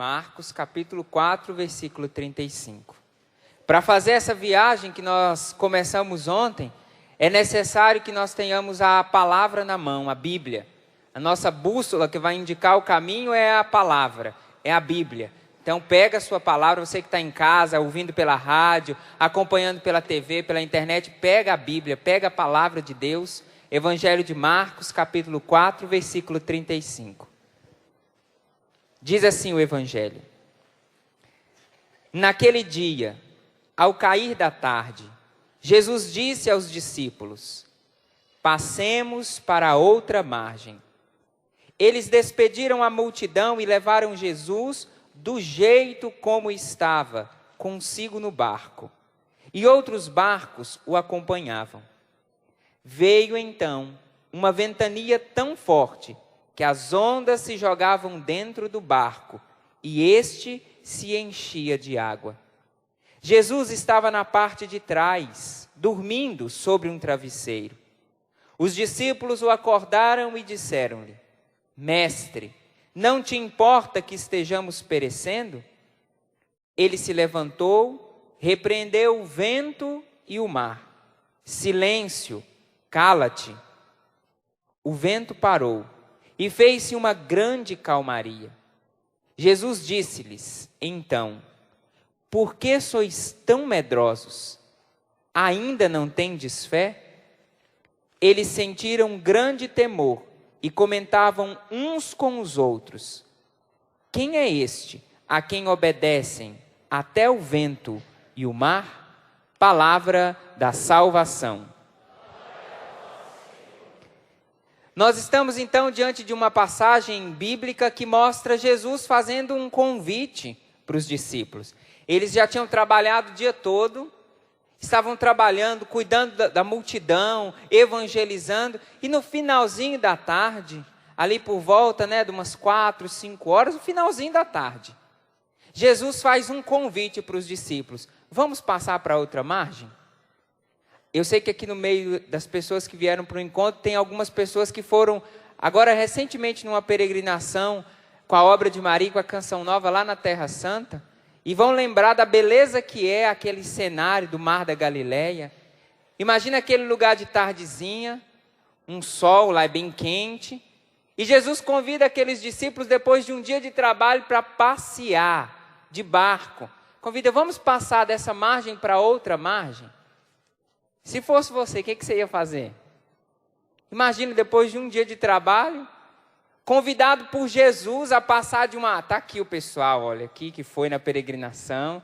Marcos, capítulo 4, versículo 35. Para fazer essa viagem que nós começamos ontem, é necessário que nós tenhamos a palavra na mão, a Bíblia. A nossa bússola que vai indicar o caminho é a palavra, é a Bíblia. Então pega a sua palavra, você que está em casa, ouvindo pela rádio, acompanhando pela TV, pela internet, pega a Bíblia, pega a palavra de Deus. Evangelho de Marcos, capítulo 4, versículo 35. Diz assim o Evangelho: Naquele dia, ao cair da tarde, Jesus disse aos discípulos: Passemos para a outra margem. Eles despediram a multidão e levaram Jesus do jeito como estava, consigo no barco. E outros barcos o acompanhavam. Veio então uma ventania tão forte que as ondas se jogavam dentro do barco e este se enchia de água. Jesus estava na parte de trás, dormindo sobre um travesseiro. Os discípulos o acordaram e disseram-lhe: Mestre, não te importa que estejamos perecendo? Ele se levantou, repreendeu o vento e o mar. Silêncio, cala-te. O vento parou e fez-se uma grande calmaria. Jesus disse-lhes, então: Por que sois tão medrosos? Ainda não tendes fé? Eles sentiram grande temor e comentavam uns com os outros: Quem é este a quem obedecem até o vento e o mar? Palavra da salvação. Nós estamos então diante de uma passagem bíblica que mostra Jesus fazendo um convite para os discípulos. Eles já tinham trabalhado o dia todo, estavam trabalhando, cuidando da multidão, evangelizando, e no finalzinho da tarde, ali por volta de umas 4, 5 horas, no finalzinho da tarde, Jesus faz um convite para os discípulos: Vamos passar para outra margem? Eu sei que aqui no meio das pessoas que vieram para o encontro, tem algumas pessoas que foram agora recentemente numa peregrinação com a obra de Maria, com a Canção Nova lá na Terra Santa, e vão lembrar da beleza que é aquele cenário do Mar da Galileia. Imagina aquele lugar de tardezinha, um sol lá bem quente, e Jesus convida aqueles discípulos depois de um dia de trabalho para passear de barco. Convida: vamos passar dessa margem para outra margem? Se fosse você, o que você ia fazer? Imagina, depois de um dia de trabalho, convidado por Jesus a passar de uma... Está aqui o pessoal, olha, aqui que foi na peregrinação,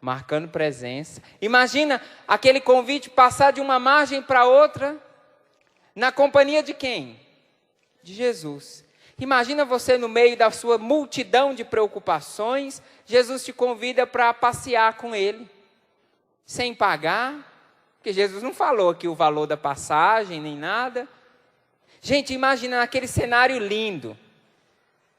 marcando presença. Imagina aquele convite, passar de uma margem para outra, na companhia de quem? De Jesus. Imagina você no meio da sua multidão de preocupações, Jesus te convida para passear com Ele, sem pagar, porque Jesus não falou aqui o valor da passagem, nem nada. Gente, imagina aquele cenário lindo.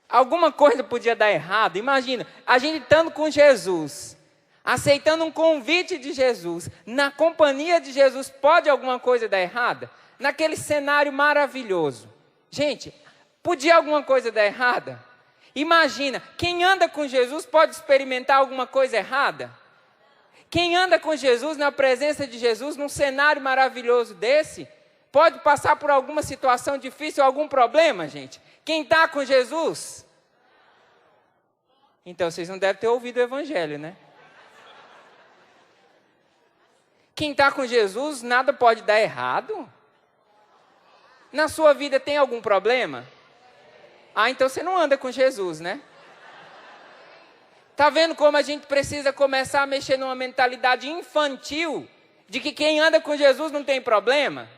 Alguma coisa podia dar errado. Imagina, a gente estando com Jesus, aceitando um convite de Jesus, na companhia de Jesus, pode alguma coisa dar errada? Naquele cenário maravilhoso. Gente, podia alguma coisa dar errada? Imagina, quem anda com Jesus pode experimentar alguma coisa errada? Quem anda com Jesus, na presença de Jesus, num cenário maravilhoso desse, pode passar por alguma situação difícil, algum problema, gente? Quem está com Jesus? Então, vocês não devem ter ouvido o Evangelho, né? Quem está com Jesus, nada pode dar errado? Na sua vida tem algum problema? Ah, então você não anda com Jesus, né? Está vendo como a gente precisa começar a mexer numa mentalidade infantil de que quem anda com Jesus não tem problema?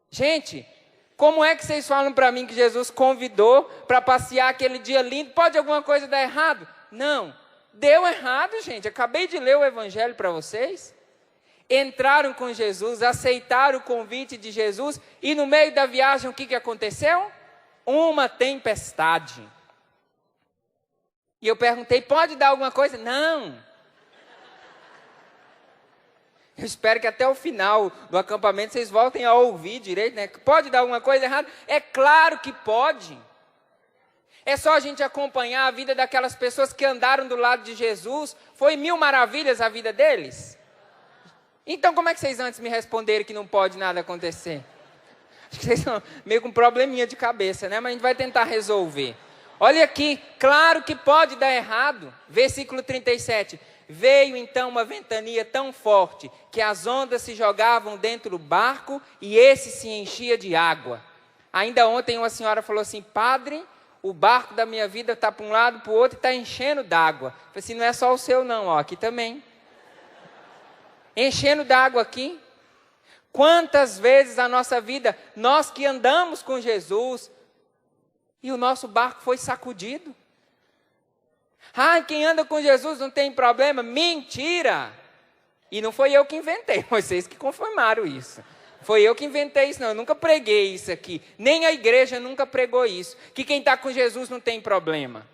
Gente, como é que vocês falam para mim que Jesus convidou para passear aquele dia lindo? Pode alguma coisa dar errado? Não, deu errado, gente. Acabei de ler o Evangelho para vocês. Entraram com Jesus, aceitaram o convite de Jesus e no meio da viagem o que aconteceu? Uma tempestade. E eu perguntei: pode dar alguma coisa? Não. Eu espero que até o final do acampamento vocês voltem a ouvir direito, né? Pode dar alguma coisa errada? É claro que pode. É só a gente acompanhar a vida daquelas pessoas que andaram do lado de Jesus. Foi 1000 maravilhas a vida deles? Então como é que vocês antes me responderam que não pode nada acontecer? Acho que vocês estão meio com um probleminha de cabeça, né? Mas a gente vai tentar resolver. Olha aqui, claro que pode dar errado. Versículo 37. Veio então uma ventania tão forte que as ondas se jogavam dentro do barco e esse se enchia de água. Ainda ontem uma senhora falou assim: padre, o barco da minha vida está para um lado, para o outro e está enchendo d'água. Eu falei assim: não é só o seu não, ó, aqui também. Enchendo d'água aqui. Quantas vezes na nossa vida, nós que andamos com Jesus, e o nosso barco foi sacudido. Ah, quem anda com Jesus não tem problema. Mentira! E não foi eu que inventei, vocês que confirmaram isso. Foi eu que inventei isso, não. Eu nunca preguei isso aqui. Nem a igreja nunca pregou isso. Que quem está com Jesus não tem problema.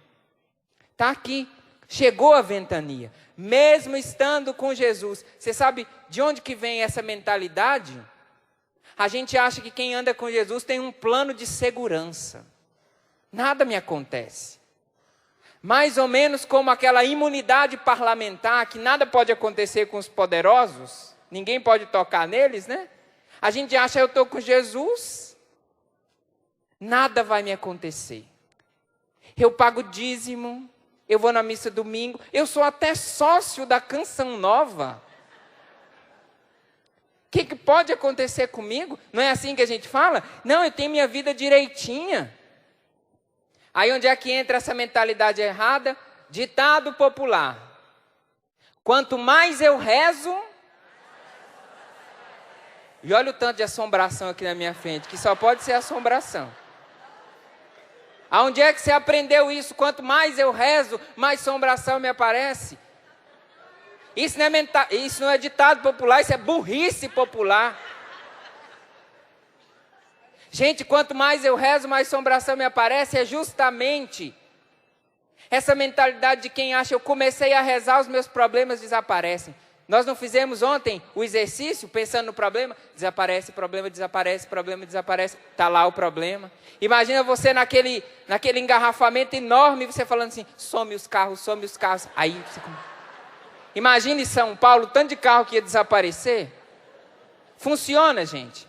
Está aqui. Chegou a ventania. Mesmo estando com Jesus. Você sabe de onde que vem essa mentalidade? A gente acha que quem anda com Jesus tem um plano de segurança. Nada me acontece. Mais ou menos como aquela imunidade parlamentar, que nada pode acontecer com os poderosos. Ninguém pode tocar neles, né? A gente acha: eu estou com Jesus, nada vai me acontecer. Eu pago dízimo, eu vou na missa domingo, eu sou até sócio da Canção Nova. O que pode acontecer comigo? Não é assim que a gente fala? Não, eu tenho minha vida direitinha. Aí onde é que entra essa mentalidade errada? Ditado popular: quanto mais eu rezo... E olha o tanto de assombração aqui na minha frente, que só pode ser assombração. Aonde é que você aprendeu isso? Quanto mais eu rezo, mais assombração me aparece. Isso não é ditado popular, isso é burrice popular. Gente, quanto mais eu rezo, mais assombração me aparece. É justamente essa mentalidade de quem acha: eu comecei a rezar, os meus problemas desaparecem. Nós não fizemos ontem o exercício pensando no problema? Desaparece, problema desaparece, problema desaparece. Está lá o problema. Imagina você naquele engarrafamento enorme, você falando assim: some os carros, some os carros. Aí você... Imagine São Paulo, tanto de carro que ia desaparecer. Funciona, gente.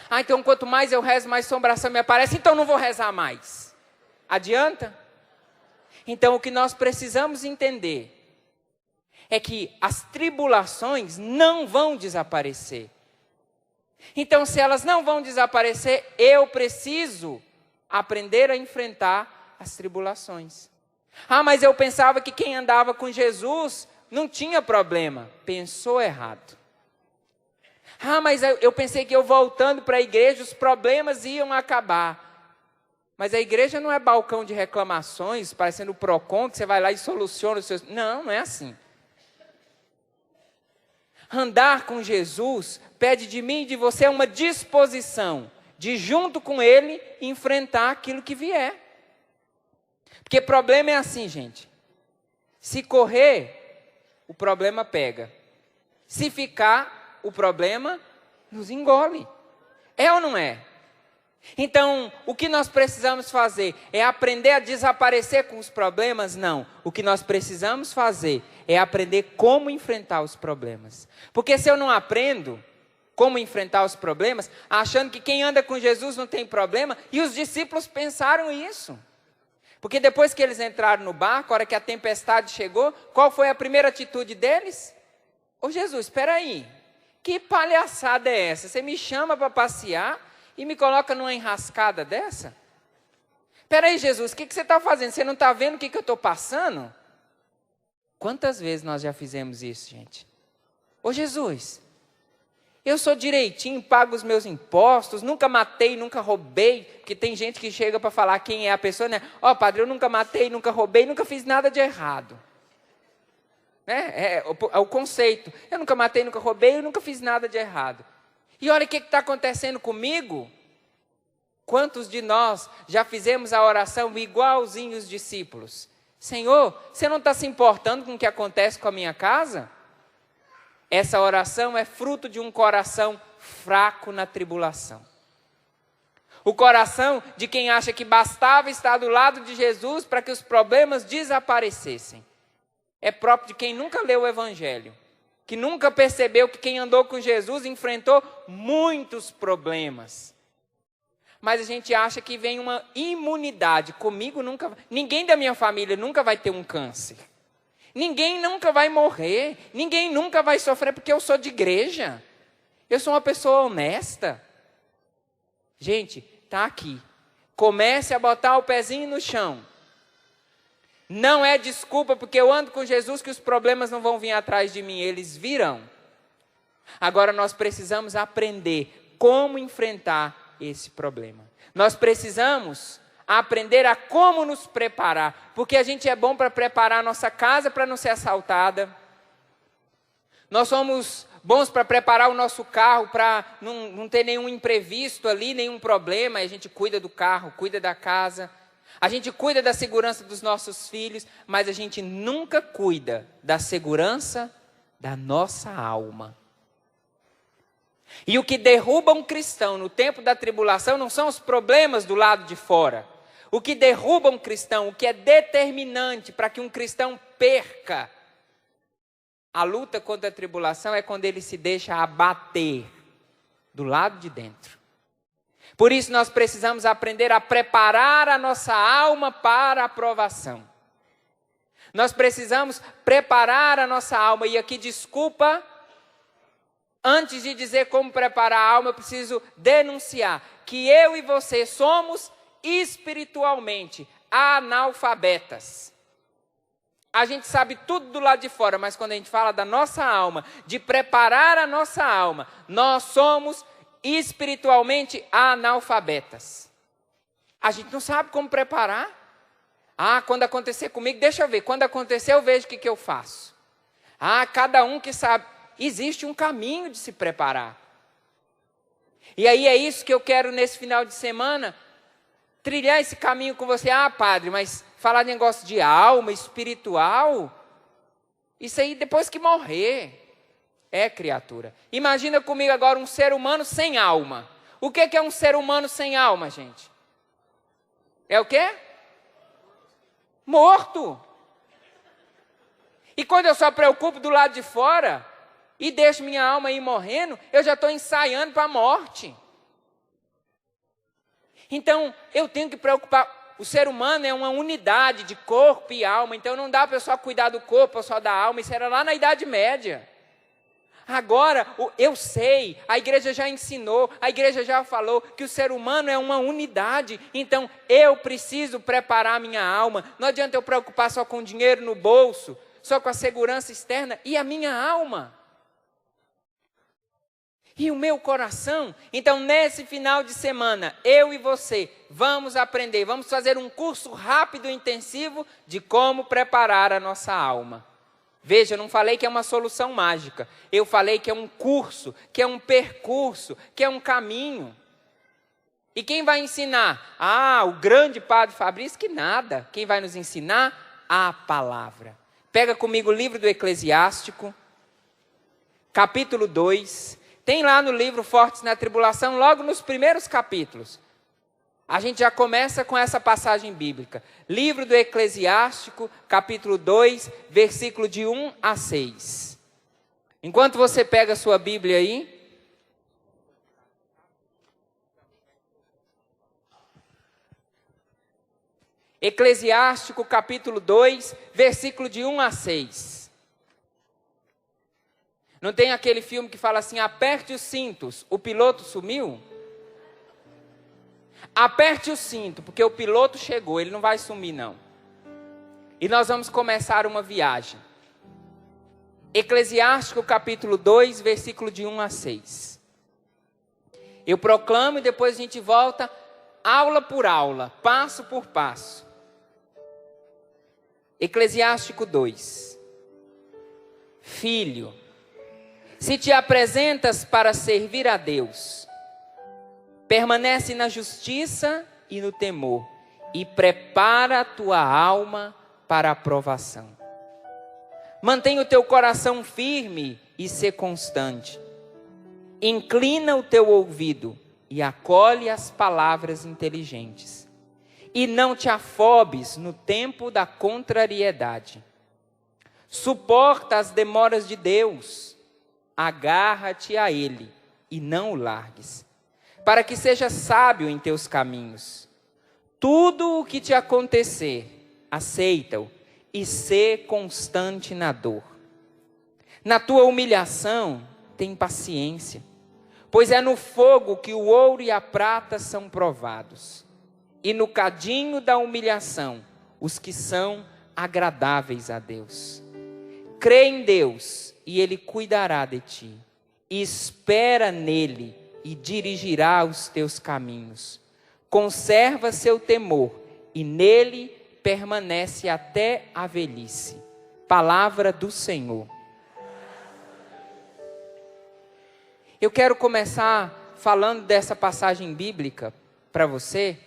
Ah, então quanto mais eu rezo, mais assombração me aparece, então não vou rezar mais. Adianta? Então o que nós precisamos entender é que as tribulações não vão desaparecer. Então, se elas não vão desaparecer, eu preciso aprender a enfrentar as tribulações. Ah, mas eu pensava que quem andava com Jesus não tinha problema. Pensou errado. Ah, mas eu pensei que eu voltando para a igreja, os problemas iam acabar. Mas a igreja não é balcão de reclamações, parecendo o Procon, que você vai lá e soluciona os seus... Não, não é assim. Andar com Jesus pede de mim e de você uma disposição de, junto com Ele, enfrentar aquilo que vier. Porque problema é assim, gente. Se correr, o problema pega. Se ficar, o problema nos engole. É ou não é? Então, o que nós precisamos fazer é aprender a desaparecer com os problemas? Não. O que nós precisamos fazer é aprender como enfrentar os problemas. Porque se eu não aprendo como enfrentar os problemas, achando que quem anda com Jesus não tem problema, e os discípulos pensaram isso. Porque depois que eles entraram no barco, a hora que a tempestade chegou, qual foi a primeira atitude deles? Ô Jesus, espera aí, que palhaçada é essa? Você me chama para passear e me coloca numa enrascada dessa? Espera aí, Jesus, o que você está fazendo? Você não está vendo o que eu estou passando? Quantas vezes nós já fizemos isso, gente? Ô Jesus, eu sou direitinho, pago os meus impostos, nunca matei, nunca roubei, porque tem gente que chega para falar quem é a pessoa, né? Ó, padre, eu nunca matei, nunca roubei, nunca fiz nada de errado. Né? É o conceito. Eu nunca matei, nunca roubei, eu nunca fiz nada de errado. E olha o que está acontecendo comigo. Quantos de nós já fizemos a oração igualzinho os discípulos? Senhor, você não está se importando com o que acontece com a minha casa? Essa oração é fruto de um coração fraco na tribulação. O coração de quem acha que bastava estar do lado de Jesus para que os problemas desaparecessem. É próprio de quem nunca leu o Evangelho, que nunca percebeu que quem andou com Jesus enfrentou muitos problemas. Mas a gente acha que vem uma imunidade. Comigo nunca, ninguém da minha família nunca vai ter um câncer. Ninguém nunca vai morrer. Ninguém nunca vai sofrer porque eu sou de igreja. Eu sou uma pessoa honesta. Gente, está aqui. Comece a botar o pezinho no chão. Não é desculpa porque eu ando com Jesus que os problemas não vão vir atrás de mim. Eles virão. Agora nós precisamos aprender como enfrentar esse problema. Nós precisamos aprender a como nos preparar. Porque a gente é bom para preparar a nossa casa para não ser assaltada. Nós somos bons para preparar o nosso carro para não ter nenhum imprevisto ali, nenhum problema. A gente cuida do carro, cuida da casa. A gente cuida da segurança dos nossos filhos, mas a gente nunca cuida da segurança da nossa alma. E o que derruba um cristão no tempo da tribulação não são os problemas do lado de fora. O que derruba um cristão, o que é determinante para que um cristão perca a luta contra a tribulação é quando ele se deixa abater do lado de dentro. Por isso nós precisamos aprender a preparar a nossa alma para a provação. Nós precisamos preparar a nossa alma. E aqui, desculpa, antes de dizer como preparar a alma, eu preciso denunciar que eu e você somos espiritualmente analfabetas. A gente sabe tudo do lado de fora, mas quando a gente fala da nossa alma, de preparar a nossa alma, nós somos espiritualmente analfabetas. A gente não sabe como preparar. Quando acontecer comigo, deixa eu ver. Quando acontecer, eu vejo o que eu faço. Cada um que sabe. Existe um caminho de se preparar. E aí é isso que eu quero nesse final de semana, trilhar esse caminho com você. Padre, mas falar de negócio de alma, espiritual, isso aí depois que morrer. Criatura. Imagina comigo agora um ser humano sem alma. O que é um ser humano sem alma, gente? É o quê? Morto. E quando eu só preocupo do lado de fora e deixo minha alma ir morrendo, eu já estou ensaiando para a morte. Então, eu tenho que preocupar. O ser humano é uma unidade de corpo e alma. Então, não dá para eu só cuidar do corpo, só da alma. Isso era lá na Idade Média. Agora, eu sei, a igreja já ensinou, a igreja já falou que o ser humano é uma unidade. Então, eu preciso preparar minha alma. Não adianta eu preocupar só com o dinheiro no bolso, só com a segurança externa. E a minha alma? E o meu coração? Então, nesse final de semana, eu e você vamos aprender, vamos fazer um curso rápido e intensivo de como preparar a nossa alma. Veja, eu não falei que é uma solução mágica. Eu falei que é um curso, que é um percurso, que é um caminho. E quem vai ensinar? O grande Padre Fabrício, que nada. Quem vai nos ensinar? A palavra. Pega comigo o livro do Eclesiástico, capítulo 2. Tem lá no livro Fortes na Tribulação, logo nos primeiros capítulos. A gente já começa com essa passagem bíblica. Livro do Eclesiástico, capítulo 2, versículo de 1 a 6. Enquanto você pega a sua Bíblia aí. Eclesiástico, capítulo 2, versículo de 1 a 6. Não tem aquele filme que fala assim, aperte os cintos, o piloto sumiu? Aperte o cinto, porque o piloto chegou, ele não vai sumir não. E nós vamos começar uma viagem. Eclesiástico capítulo 2, versículo de 1 a 6. Eu proclamo e depois a gente volta, aula por aula, passo por passo. Eclesiástico 2. Filho, se te apresentas para servir a Deus, permanece na justiça e no temor, e prepara a tua alma para a provação. Mantenha o teu coração firme e sê constante. Inclina o teu ouvido e acolhe as palavras inteligentes. E não te afobes no tempo da contrariedade. Suporta as demoras de Deus. Agarra-te a Ele e não o largues, para que sejas sábio em teus caminhos. Tudo o que te acontecer, aceita-o e sê constante na dor. Na tua humilhação, tem paciência, pois é no fogo que o ouro e a prata são provados, e no cadinho da humilhação, os que são agradáveis a Deus. Crê em Deus, e Ele cuidará de ti. Espera nele, e dirigirá os teus caminhos. Conserva seu temor, e nele permanece até a velhice. Palavra do Senhor. Eu quero começar falando dessa passagem bíblica para você,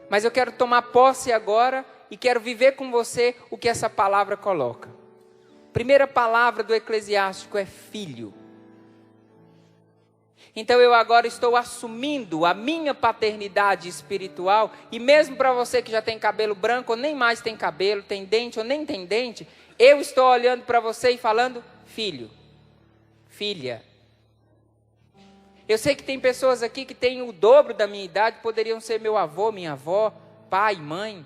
mas eu quero tomar posse agora e quero viver com você o que essa palavra coloca. Primeira palavra do Eclesiástico é filho. Então eu agora estou assumindo a minha paternidade espiritual, e mesmo para você que já tem cabelo branco ou nem mais tem cabelo, tem dente ou nem tem dente, eu estou olhando para você e falando filho, filha. Eu sei que tem pessoas aqui que têm o dobro da minha idade, poderiam ser meu avô, minha avó, pai, mãe,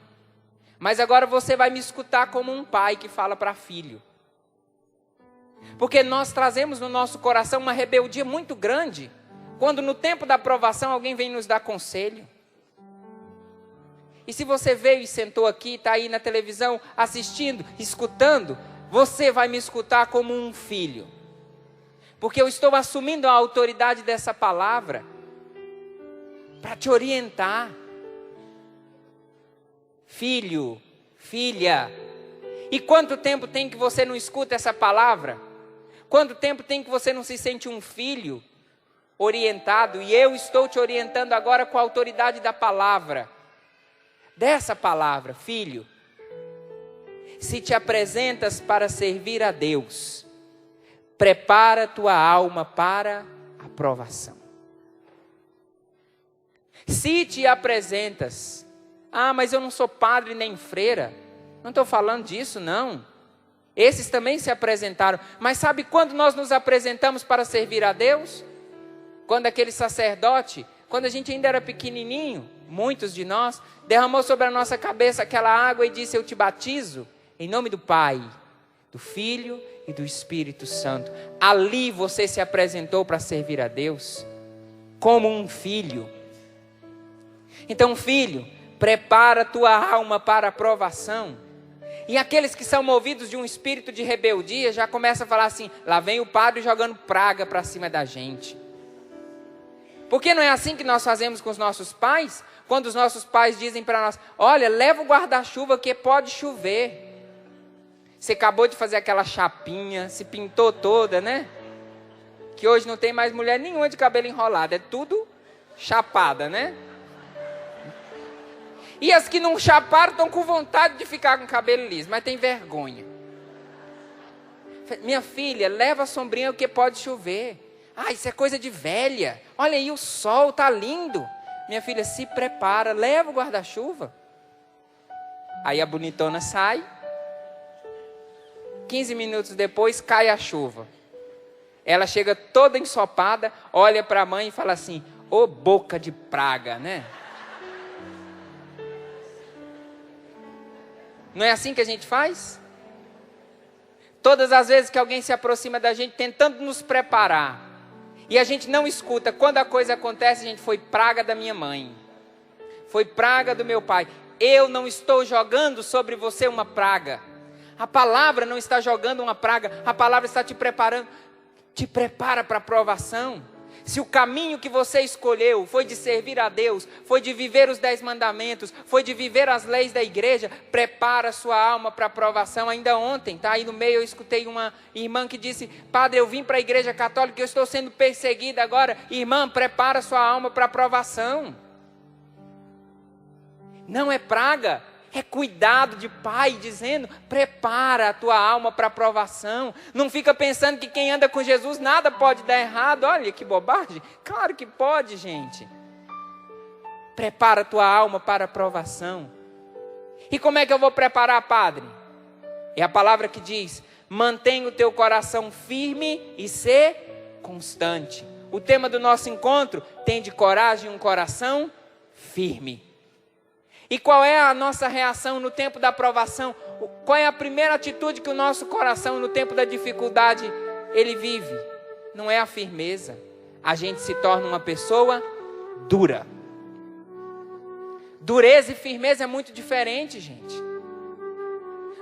mas agora você vai me escutar como um pai que fala para filho. Porque nós trazemos no nosso coração uma rebeldia muito grande, quando no tempo da aprovação alguém vem nos dar conselho. E se você veio e sentou aqui, está aí na televisão, assistindo, escutando, você vai me escutar como um filho. Porque eu estou assumindo a autoridade dessa palavra, para te orientar. Filho, filha. E quanto tempo tem que você não escuta essa palavra? Quanto tempo tem que você não se sente um filho orientado? E eu estou te orientando agora com a autoridade da palavra. Dessa palavra, filho. Se te apresentas para servir a Deus, prepara tua alma para a provação. Se te apresentas, mas eu não sou padre nem freira. Não estou falando disso, não. Esses também se apresentaram. Mas sabe quando nós nos apresentamos para servir a Deus? Quando aquele sacerdote, quando a gente ainda era pequenininho, muitos de nós, derramou sobre a nossa cabeça aquela água e disse: eu te batizo em nome do Pai, do Filho e do Espírito Santo. Ali você se apresentou para servir a Deus como um filho. Então, filho, prepara tua alma para a provação. E aqueles que são movidos de um espírito de rebeldia já começam a falar assim: lá vem o padre jogando praga para cima da gente. Porque não é assim que nós fazemos com os nossos pais? Quando os nossos pais dizem para nós: olha, leva o guarda-chuva que pode chover. Você acabou de fazer aquela chapinha, se pintou toda, né? Que hoje não tem mais mulher nenhuma de cabelo enrolado, é tudo chapada, né? E as que não chaparam estão com vontade de ficar com o cabelo liso, mas tem vergonha. Minha filha, leva a sombrinha que pode chover. Isso é coisa de velha. Olha aí, o sol está lindo. Minha filha, se prepara, leva o guarda-chuva. Aí a bonitona sai. 15 minutos depois, cai a chuva. Ela chega toda ensopada, olha para a mãe e fala assim: ô boca de praga, né? Não é assim que a gente faz? Todas as vezes que alguém se aproxima da gente tentando nos preparar, e a gente não escuta, quando a coisa acontece, a gente: foi praga da minha mãe, foi praga do meu pai. Eu não estou jogando sobre você uma praga. A palavra não está jogando uma praga, a palavra está te preparando. Te prepara para a provação. Se o caminho que você escolheu foi de servir a Deus, foi de viver os 10 mandamentos, foi de viver as leis da igreja, prepara a sua alma para a provação. Ainda ontem, aí no meio eu escutei uma irmã que disse: padre, eu vim para a igreja católica e eu estou sendo perseguida agora. Irmã, prepara a sua alma para a provação. Não é praga, é cuidado de pai dizendo: prepara a tua alma para a provação. Não fica pensando que quem anda com Jesus nada pode dar errado. Olha que bobagem. Claro que pode, gente. Prepara a tua alma para a provação. E como é que eu vou preparar, padre? É a palavra que diz: mantenha o teu coração firme e ser constante. O tema do nosso encontro: tem de coragem um coração firme. E qual é a nossa reação no tempo da provação? Qual é a primeira atitude que o nosso coração no tempo da dificuldade ele vive? Não é a firmeza. A gente se torna uma pessoa dura. Dureza e firmeza é muito diferente, gente.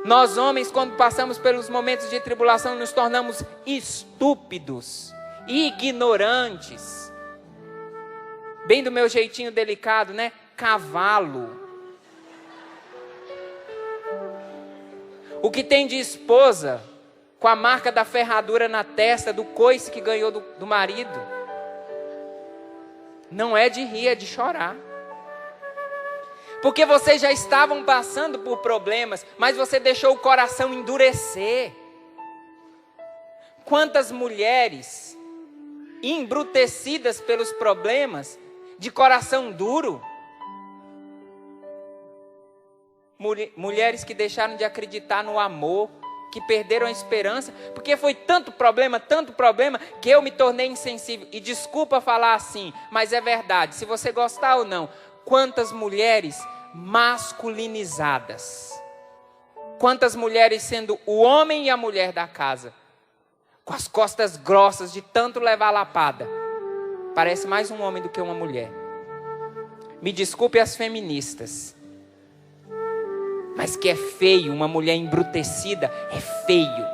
Nós homens, quando passamos pelos momentos de tribulação, nos tornamos estúpidos, ignorantes. Bem do meu jeitinho delicado, né? Cavalo. O que tem de esposa com a marca da ferradura na testa, do coice que ganhou do marido. Não é de rir, é de chorar. Porque vocês já estavam passando por problemas, mas você deixou o coração endurecer. Quantas mulheres embrutecidas pelos problemas, de coração duro. Mulheres que deixaram de acreditar no amor, que perderam a esperança, porque foi tanto problema, que eu me tornei insensível. E desculpa falar assim, mas é verdade, se você gostar ou não. Quantas mulheres masculinizadas, quantas mulheres sendo o homem e a mulher da casa, com as costas grossas de tanto levar lapada, parece mais um homem do que uma mulher. Me desculpe as feministas, mas que é feio, uma mulher embrutecida é feio.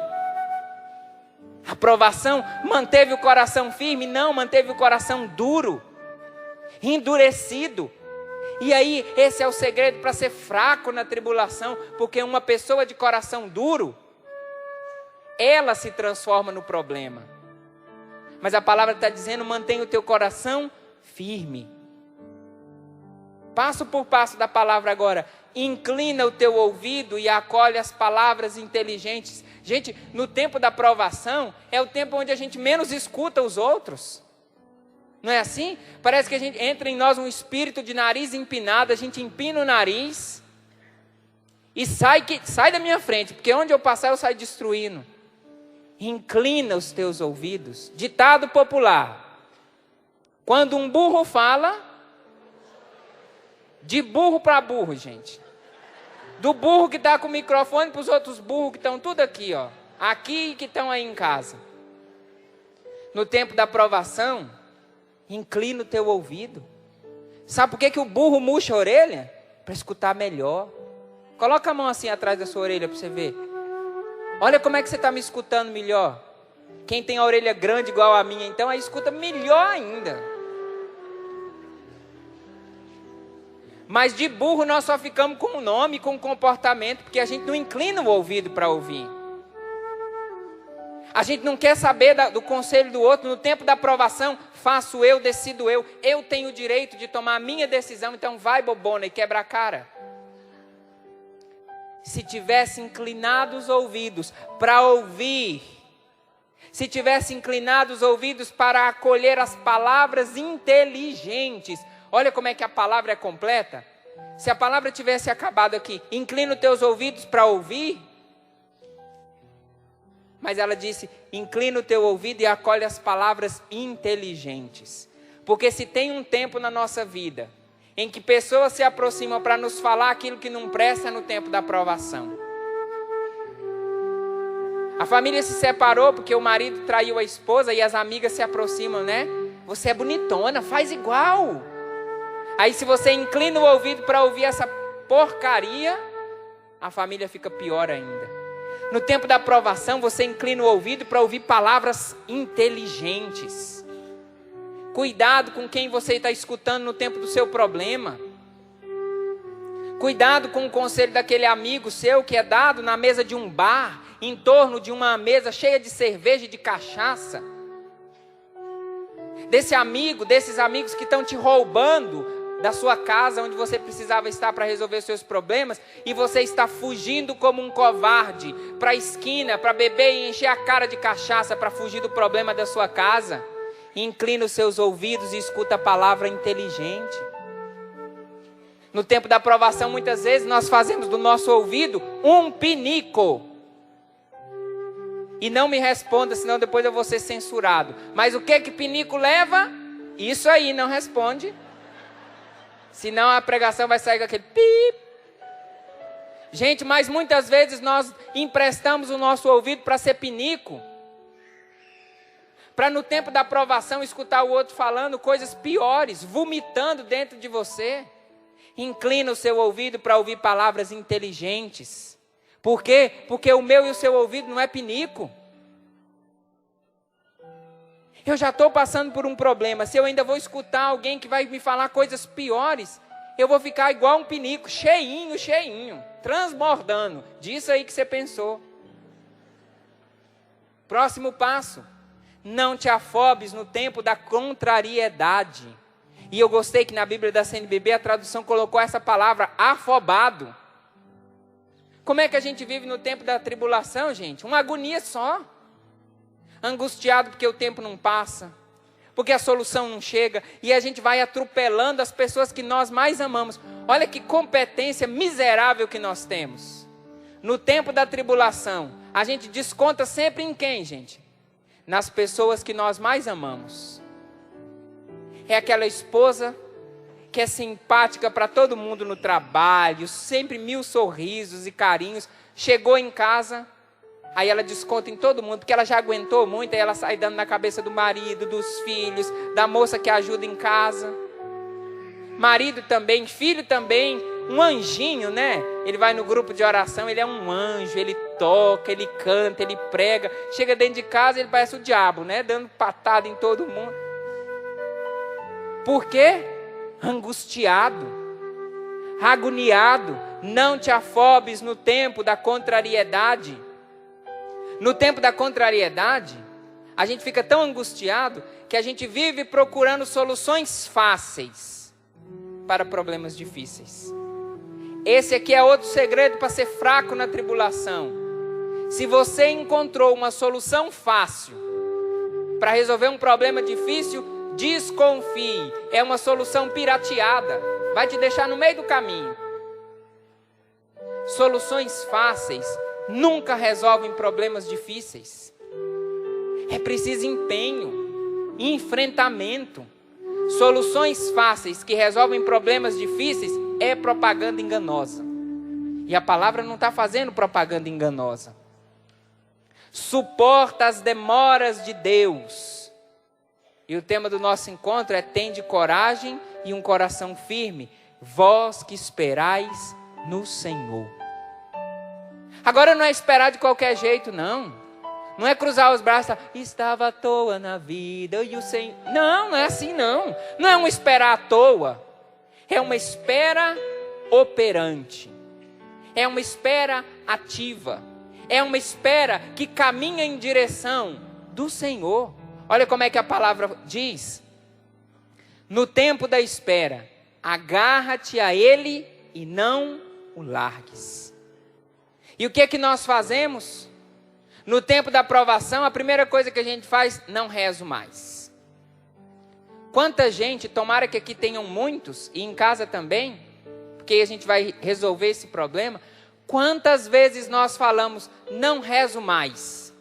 A provação manteve o coração firme? Não, manteve o coração duro, endurecido. E aí, esse é o segredo para ser fraco na tribulação, porque uma pessoa de coração duro, ela se transforma no problema. Mas a palavra está dizendo: mantenha o teu coração firme. Passo por passo da palavra agora. Inclina o teu ouvido e acolhe as palavras inteligentes. Gente, no tempo da provação, é o tempo onde a gente menos escuta os outros. Não é assim? Parece que a gente entra em nós um espírito de nariz empinado, a gente empina o nariz e sai da minha frente, porque onde eu passar eu saio destruindo. Inclina os teus ouvidos. Ditado popular: quando um burro fala, de burro para burro, gente. Do burro que está com o microfone para os outros burros que estão tudo aqui, ó. Aqui e que estão aí em casa. No tempo da provação, inclina o teu ouvido. Sabe por que o burro murcha a orelha? Para escutar melhor. Coloca a mão assim atrás da sua orelha para você ver. Olha como é que você está me escutando melhor. Quem tem a orelha grande igual a minha, então, aí escuta melhor ainda. Mas de burro nós só ficamos com o nome, com o comportamento, porque a gente não inclina o ouvido para ouvir. A gente não quer saber do conselho do outro. No tempo da provação, faço eu, decido eu. Eu tenho o direito de tomar a minha decisão, então vai, bobona, e quebra a cara. Se tivesse inclinado os ouvidos para ouvir, se tivesse inclinado os ouvidos para acolher as palavras inteligentes. Olha como é que a palavra é completa. Se a palavra tivesse acabado aqui: inclina os teus ouvidos para ouvir. Mas ela disse: inclina o teu ouvido e acolhe as palavras inteligentes. Porque se tem um tempo na nossa vida em que pessoas se aproximam para nos falar aquilo que não presta, no tempo da provação. A família se separou porque o marido traiu a esposa e as amigas se aproximam, né? Você é bonitona, faz igual. Aí se você inclina o ouvido para ouvir essa porcaria, a família fica pior ainda. No tempo da provação, você inclina o ouvido para ouvir palavras inteligentes. Cuidado com quem você está escutando no tempo do seu problema. Cuidado com o conselho daquele amigo seu que é dado na mesa de um bar, em torno de uma mesa cheia de cerveja e de cachaça. Desses amigos que estão te roubando da sua casa, onde você precisava estar para resolver seus problemas, e você está fugindo como um covarde para a esquina, para beber e encher a cara de cachaça para fugir do problema da sua casa. Inclina os seus ouvidos e escuta a palavra inteligente. No tempo da provação, muitas vezes, nós fazemos do nosso ouvido um pinico. E não me responda, senão depois eu vou ser censurado. Mas o que pinico leva? Isso aí, não responde. Senão a pregação vai sair com aquele pip. Gente, mas muitas vezes nós emprestamos o nosso ouvido para ser pinico. Para no tempo da provação escutar o outro falando coisas piores, vomitando dentro de você. Inclina o seu ouvido para ouvir palavras inteligentes. Por quê? Porque o meu e o seu ouvido não é pinico. Eu já estou passando por um problema. Se eu ainda vou escutar alguém que vai me falar coisas piores, eu vou ficar igual um pinico, cheinho, transbordando. Disso aí que você pensou. Próximo passo. Não te afobes no tempo da contrariedade. E eu gostei que na Bíblia da CNBB a tradução colocou essa palavra, afobado. Como é que a gente vive no tempo da tribulação, gente? Uma agonia só. Angustiado porque o tempo não passa, porque a solução não chega, e a gente vai atropelando as pessoas que nós mais amamos. Olha que competência miserável que nós temos. No tempo da tribulação, a gente desconta sempre em quem, gente? Nas pessoas que nós mais amamos. É aquela esposa que é simpática para todo mundo no trabalho, sempre 1000 sorrisos e carinhos. Chegou em casa, aí ela desconta em todo mundo, porque ela já aguentou muito, aí ela sai dando na cabeça do marido, dos filhos, da moça que ajuda em casa. Marido também, filho também, um anjinho, né? Ele vai no grupo de oração, ele é um anjo, ele toca, ele canta, ele prega. Chega dentro de casa, ele parece o diabo, né? Dando patada em todo mundo. Por quê? Angustiado, agoniado. Não te afobes no tempo da contrariedade. No tempo da contrariedade, a gente fica tão angustiado que a gente vive procurando soluções fáceis para problemas difíceis. Esse aqui é outro segredo para ser fraco na tribulação. Se você encontrou uma solução fácil para resolver um problema difícil, desconfie. É uma solução pirateada. Vai te deixar no meio do caminho. Soluções fáceis nunca resolvem problemas difíceis. É preciso empenho, enfrentamento. Soluções fáceis que resolvem problemas difíceis é propaganda enganosa. E a palavra não está fazendo propaganda enganosa. Suporta as demoras de Deus. E o tema do nosso encontro é: tende coragem e um coração firme, vós que esperais no Senhor. Agora não é esperar de qualquer jeito, não. Não é cruzar os braços, estava à toa na vida e o Senhor... Não, não é assim não. Não é um esperar à toa. É uma espera operante. É uma espera ativa. É uma espera que caminha em direção do Senhor. Olha como é que a palavra diz. No tempo da espera, agarra-te a Ele e não o largues. E o que é que nós fazemos? No tempo da provação, a primeira coisa que a gente faz, não rezo mais. Quanta gente, tomara que aqui tenham muitos, e em casa também, porque a gente vai resolver esse problema. Quantas vezes nós falamos, não rezo mais?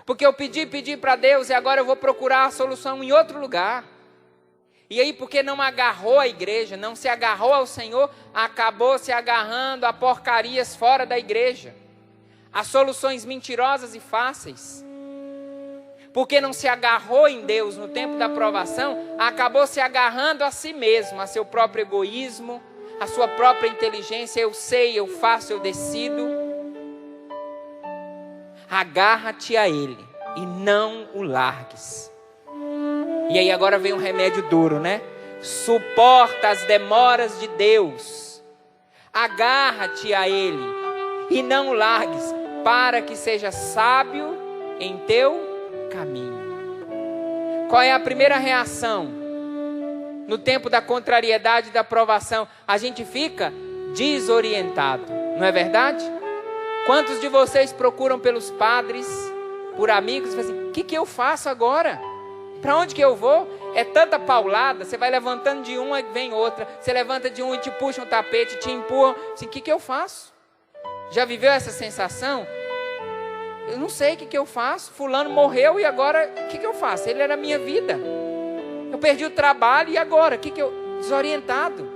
Porque eu pedi para Deus e agora eu vou procurar a solução em outro lugar. E aí, porque não agarrou a igreja, não se agarrou ao Senhor, acabou se agarrando a porcarias fora da igreja. As soluções mentirosas e fáceis. Porque não se agarrou em Deus no tempo da provação, acabou se agarrando a si mesmo, a seu próprio egoísmo, a sua própria inteligência. Eu sei, eu faço, eu decido. Agarra-te a Ele e não o largues. E aí agora vem um remédio duro, né? Suporta as demoras de Deus. Agarra-te a Ele e não o largues, para que seja sábio em teu caminho. Qual é a primeira reação? No tempo da contrariedade e da provação, a gente fica desorientado, não é verdade? Quantos de vocês procuram pelos padres, por amigos, e falam assim, o que eu faço agora? Para onde que eu vou? É tanta paulada, você vai levantando de uma e vem outra. Você levanta de um e te puxa um tapete, te empurra. Assim, o que eu faço? Já viveu essa sensação? Eu não sei o que eu faço. Fulano morreu e agora o que eu faço? Ele era a minha vida. Eu perdi o trabalho e agora? Desorientado.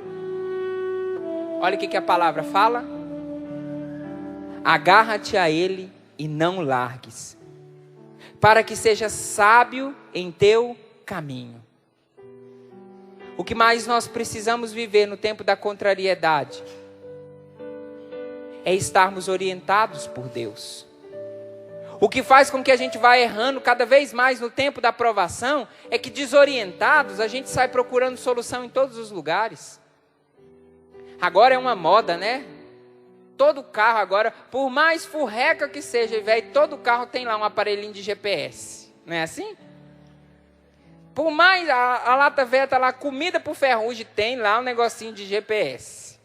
Olha o que a palavra fala. Agarra-te a ele e não largues, para que seja sábio em teu caminho. O que mais nós precisamos viver no tempo da contrariedade é estarmos orientados por Deus. O que faz com que a gente vá errando cada vez mais no tempo da provação é que, desorientados, a gente sai procurando solução em todos os lugares. Agora é uma moda, né? Todo carro agora, por mais furreca que seja, velho, todo carro tem lá um aparelhinho de GPS. Não é assim? Por mais, a lata velha está lá, comida por ferrugem, tem lá um negocinho de GPS.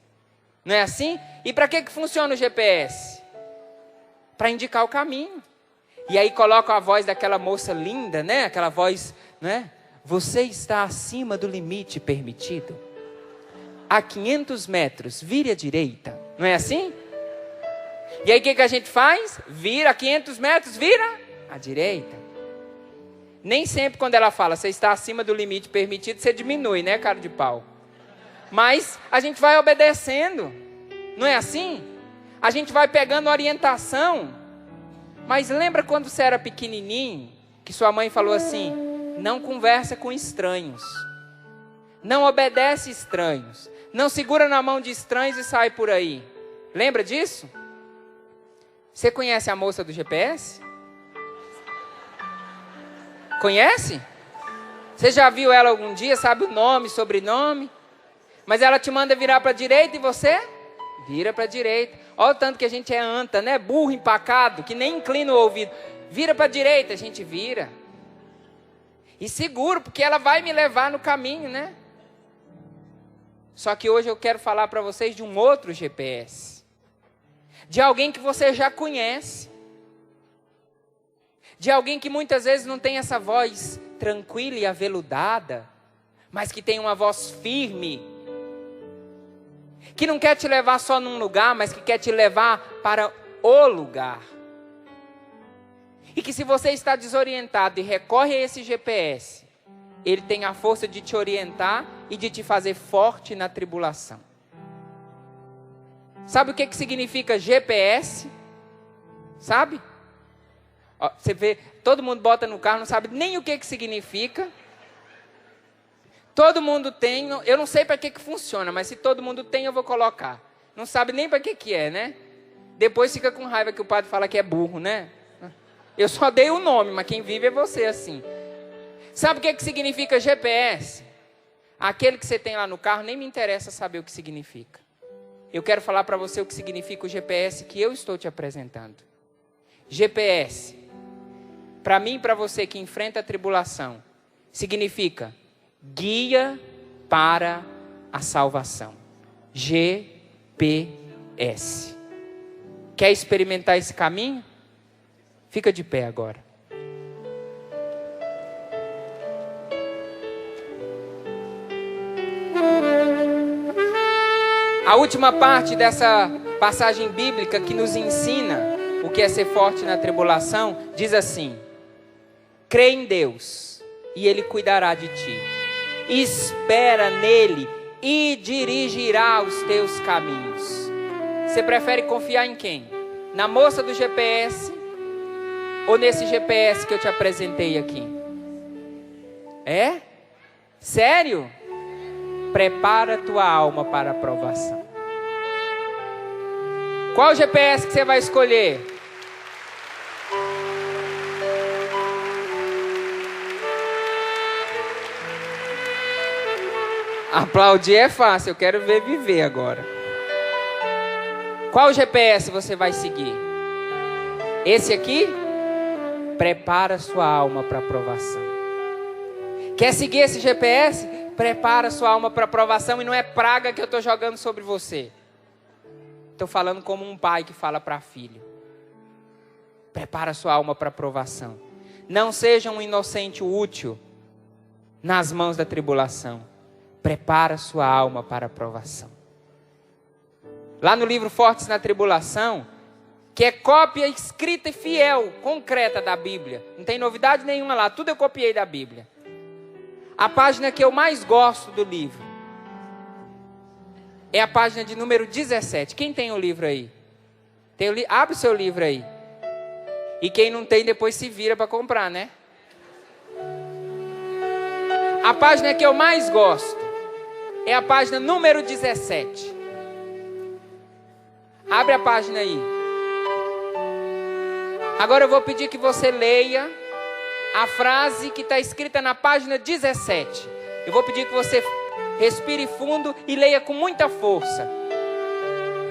Não é assim? E para que funciona o GPS? Para indicar o caminho. E aí coloca a voz daquela moça linda, né? Aquela voz, né? Você está acima do limite permitido. A 500 metros, vire à direita. Não é assim? E aí o que a gente faz? Vira a 500 metros, vira à direita. Nem sempre quando ela fala, você está acima do limite permitido, você diminui, né, cara de pau? Mas a gente vai obedecendo. Não é assim? A gente vai pegando orientação. Mas lembra quando você era pequenininho, que sua mãe falou assim, não conversa com estranhos. Não obedece estranhos. Não segura na mão de estranhos e sai por aí. Lembra disso? Você conhece a moça do GPS? Conhece? Você já viu ela algum dia? Sabe o nome, sobrenome? Mas ela te manda virar para a direita e você? Vira para a direita. Olha o tanto que a gente é anta, né? Burro, empacado, que nem inclina o ouvido. Vira para a direita, a gente vira. E seguro, porque ela vai me levar no caminho, né? Só que hoje eu quero falar para vocês de um outro GPS. De alguém que você já conhece. De alguém que muitas vezes não tem essa voz tranquila e aveludada, mas que tem uma voz firme. Que não quer te levar só num lugar, mas que quer te levar para o lugar. E que se você está desorientado e recorre a esse GPS, ele tem a força de te orientar e de te fazer forte na tribulação. Sabe o que significa GPS? Sabe? Ó, você vê, todo mundo bota no carro, não sabe nem o que significa. Todo mundo tem, eu não sei para que funciona, mas se todo mundo tem, eu vou colocar. Não sabe nem para que é, né? Depois fica com raiva que o padre fala que é burro, né? Eu só dei o nome, mas quem vive é você assim. Sabe o que significa GPS? Aquele que você tem lá no carro, nem me interessa saber o que significa. Eu quero falar para você o que significa o GPS que eu estou te apresentando. GPS, para mim e para você que enfrenta a tribulação, significa guia para a salvação. GPS. Quer experimentar esse caminho? Fica de pé agora. A última parte dessa passagem bíblica que nos ensina o que é ser forte na tribulação, diz assim: crê em Deus e Ele cuidará de ti. Espera nele e dirigirá os teus caminhos. Você prefere confiar em quem? Na moça do GPS ou nesse GPS que eu te apresentei aqui? É? Sério? Prepara tua alma para a provação. Qual GPS que você vai escolher? Aplaudir é fácil, eu quero ver viver agora. Qual GPS você vai seguir? Esse aqui? Prepara sua alma para a provação. Quer seguir esse GPS? Prepara sua alma para a provação, e não é praga que eu estou jogando sobre você. Estou falando como um pai que fala para filho. Prepara sua alma para a provação. Não seja um inocente útil. nas mãos da tribulação. Prepara sua alma para a provação. Lá no livro Fortes na Tribulação, que é cópia escrita e fiel, concreta da Bíblia. Não tem novidade nenhuma lá, tudo eu copiei da Bíblia. A página que eu mais gosto do livro é a página de número 17. Quem tem o livro aí? Abre o seu livro aí. E quem não tem, depois se vira para comprar, né? A página que eu mais gosto é a página número 17. Abre a página aí. Agora eu vou pedir que você leia a frase que está escrita na página 17. Eu vou pedir que você respire fundo e leia com muita força.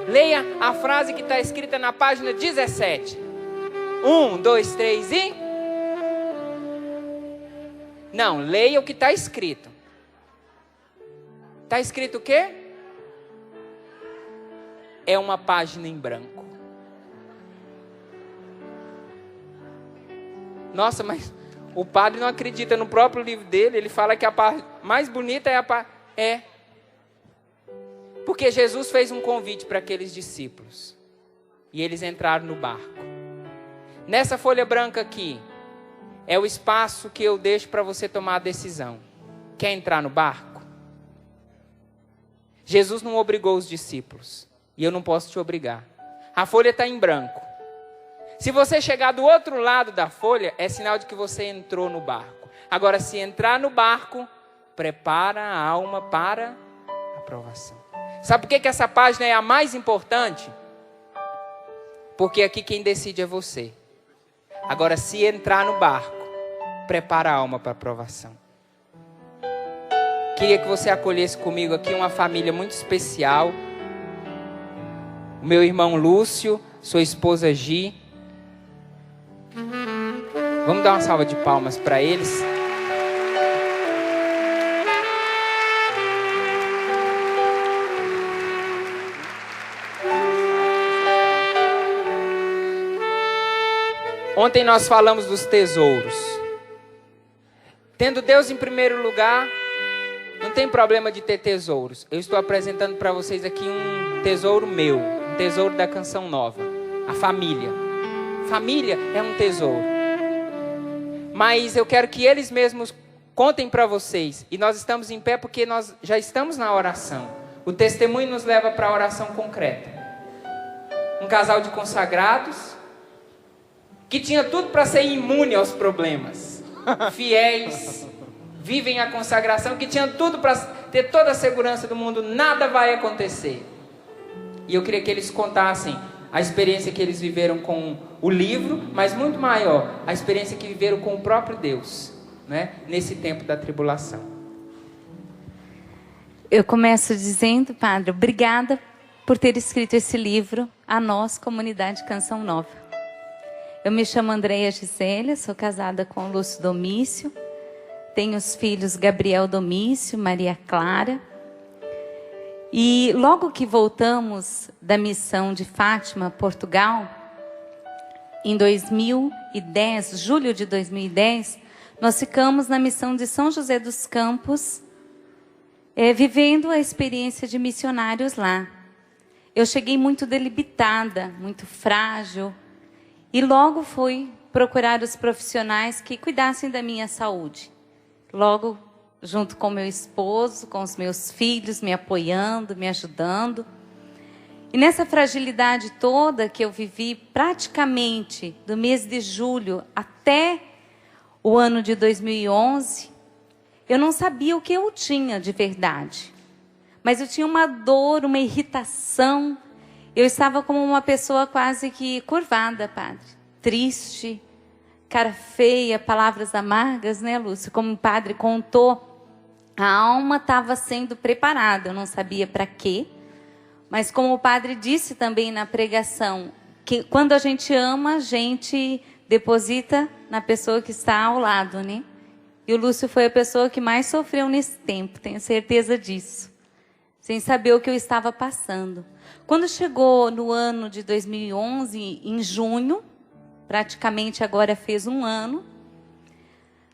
Leia a frase que está escrita na página 17. 1, 2, 3 e... Não, leia o que está escrito. Está escrito o quê? É uma página em branco. Nossa, mas o padre não acredita no próprio livro dele. Ele fala que a parte mais bonita é a parte... É. Porque Jesus fez um convite para aqueles discípulos. E eles entraram no barco. Nessa folha branca aqui, é o espaço que eu deixo para você tomar a decisão. Quer entrar no barco? Jesus não obrigou os discípulos. E eu não posso te obrigar. A folha está em branco. Se você chegar do outro lado da folha, é sinal de que você entrou no barco. Agora, se entrar no barco, prepara a alma para a provação. Sabe por que essa página é a mais importante? Porque aqui quem decide é você. Agora, se entrar no barco, prepara a alma para a provação. Queria que você acolhesse comigo aqui uma família muito especial. O meu irmão Lúcio, sua esposa Gi. Vamos dar uma salva de palmas para eles. Ontem nós falamos dos tesouros. Tendo Deus em primeiro lugar, não tem problema de ter tesouros. Eu estou apresentando para vocês aqui um tesouro meu, um tesouro da Canção Nova. A família. Família é um tesouro. Mas eu quero que eles mesmos contem para vocês. E nós estamos em pé porque nós já estamos na oração. O testemunho nos leva para a oração concreta. Um casal de consagrados que tinha tudo para ser imune aos problemas. Fiéis, vivem a consagração, que tinha tudo para ter toda a segurança do mundo. Nada vai acontecer. E eu queria que eles contassem a experiência que eles viveram com o livro, mas muito maior, a experiência que viveram com o próprio Deus, né? Nesse tempo da tribulação. Eu começo dizendo, Padre, obrigada por ter escrito esse livro a nós, comunidade Canção Nova. Eu me chamo Andréia Gisélia, sou casada com o Lúcio Domício, tenho os filhos Gabriel Domício, Maria Clara. E logo que voltamos da missão de Fátima, Portugal, em 2010, julho de 2010, nós ficamos na missão de São José dos Campos, vivendo a experiência de missionários lá. Eu cheguei muito debilitada, muito frágil, e logo fui procurar os profissionais que cuidassem da minha saúde. Logo, junto com meu esposo, com os meus filhos, me apoiando, me ajudando. E nessa fragilidade toda que eu vivi praticamente do mês de julho até o ano de 2011, eu não sabia o que eu tinha de verdade. Mas eu tinha uma dor, uma irritação. Eu estava como uma pessoa quase que curvada, Padre. Triste, cara feia, palavras amargas, né, Lúcio? Como o Padre contou, a alma estava sendo preparada. Eu não sabia para quê. Mas como o Padre disse também na pregação, que quando a gente ama, a gente deposita na pessoa que está ao lado, né? E o Lúcio foi a pessoa que mais sofreu nesse tempo, tenho certeza disso. Sem saber o que eu estava passando. Quando chegou no ano de 2011, em junho, praticamente agora fez um ano,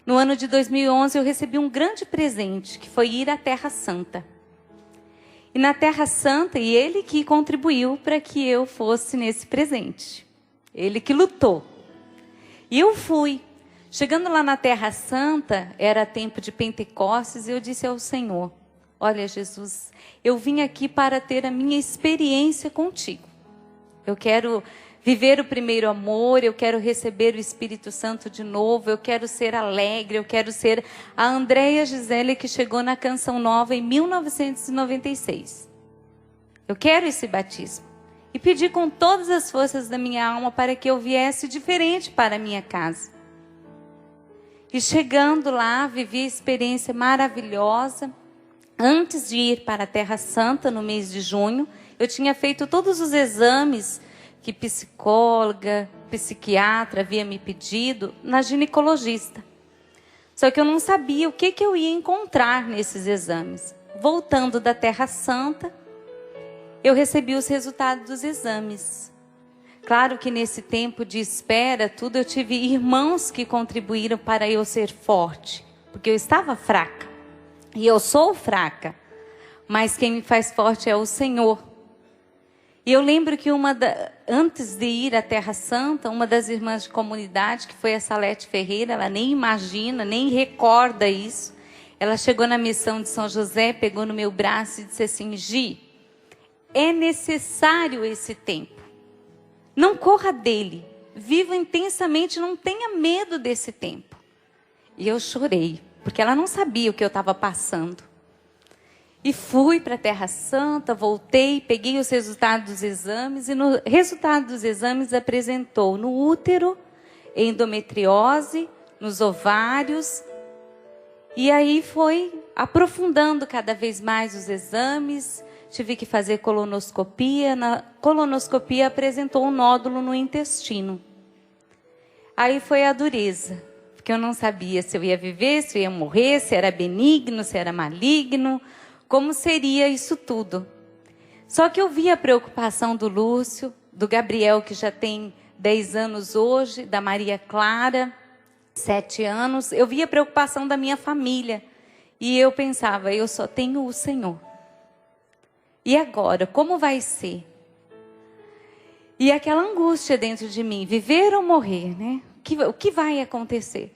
No ano de 2011 eu recebi um grande presente, que foi ir à Terra Santa. E na Terra Santa, e ele que contribuiu para que eu fosse nesse presente. Ele que lutou. E eu fui. Chegando lá na Terra Santa, era tempo de Pentecostes, e eu disse ao Senhor: olha, Jesus, eu vim aqui para ter a minha experiência contigo. Eu quero viver o primeiro amor, eu quero receber o Espírito Santo de novo, eu quero ser alegre, eu quero ser a Andréia Gisele que chegou na Canção Nova em 1996. Eu quero esse batismo. E pedi com todas as forças da minha alma para que eu viesse diferente para a minha casa. E chegando lá, vivi a experiência maravilhosa. Antes de ir para a Terra Santa, no mês de junho, eu tinha feito todos os exames que psicóloga, psiquiatra havia me pedido na ginecologista. Só que eu não sabia o que eu ia encontrar nesses exames. Voltando da Terra Santa, eu recebi os resultados dos exames. Claro que nesse tempo de espera, tudo, eu tive irmãos que contribuíram para eu ser forte, porque eu estava fraca. E eu sou fraca, mas quem me faz forte é o Senhor. E eu lembro que antes de ir à Terra Santa, uma das irmãs de comunidade, que foi a Salete Ferreira, ela nem imagina, nem recorda isso. Ela chegou na missão de São José, pegou no meu braço e disse assim: Gi, é necessário esse tempo. Não corra dele, viva intensamente, não tenha medo desse tempo. E eu chorei, porque ela não sabia o que eu estava passando. E fui para a Terra Santa, voltei, peguei os resultados dos exames, e no resultado dos exames apresentou no útero, endometriose, nos ovários. E aí foi aprofundando cada vez mais os exames. Tive que fazer colonoscopia. Na colonoscopia apresentou um nódulo no intestino. Aí foi a dureza, porque eu não sabia se eu ia viver, se eu ia morrer, se era benigno, se era maligno, como seria isso tudo. Só que eu vi a preocupação do Lúcio, do Gabriel, que já tem 10 anos hoje, da Maria Clara, 7 anos. Eu vi a preocupação da minha família. E eu pensava, eu só tenho o Senhor. E agora, como vai ser? E aquela angústia dentro de mim, viver ou morrer, né? O que vai acontecer?